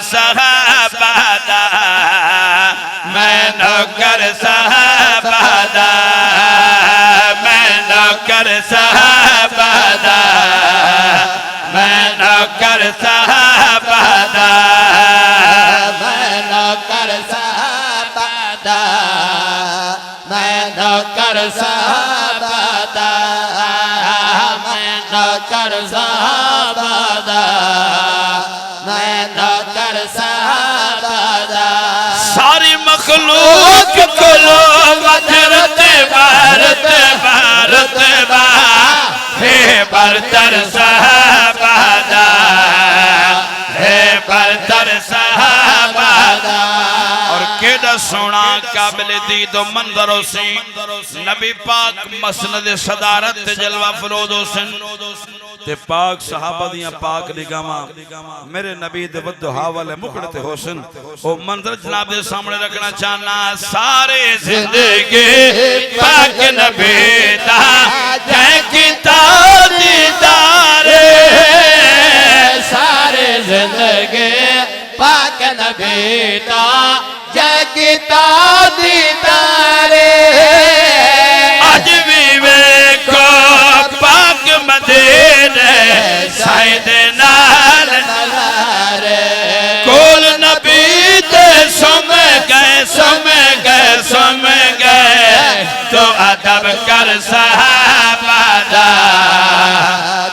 साहबा दा, मैं नौकर साहबा दा, मैं नौकर साहबा दा, मैं नौकर साहबा दा, मैं नौकर साहबा दा, मैं नौकर साहबा दा, मैं नौकर साहबा दा, मैं नौकर साहबा दा। सारी मखलूक को लो मजरत भारत भारत बा, हे बरतर साहबा दा, हे बरतर साहबा दा। और केड़ा सोना काबिल दीदो मंजर हुसैन नबी पाक मसनद सदारत जलवा फरोज हुसैन ते पाक सहाबा दियां पाक निगाहां मेरे नबी दे वद्दो हावले मुकड़ते हुसैन ओ मंजर जनाब दे सामने रखना चाहना। सारे जिंदगी पाक नबी दा जय कीता दीदार, सारे जिंदगी पाक नबी दा जय कीता दीदार। अज भी वेखो पाक मदीने साइद नाल कोल नबी ते सुम गए तो अदब कर साहबा दा,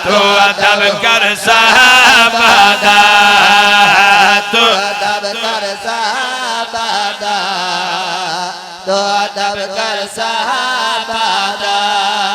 तो अदब कर साहबा दा, तो अदब कर साहबा दा, तो अदब कर साहबा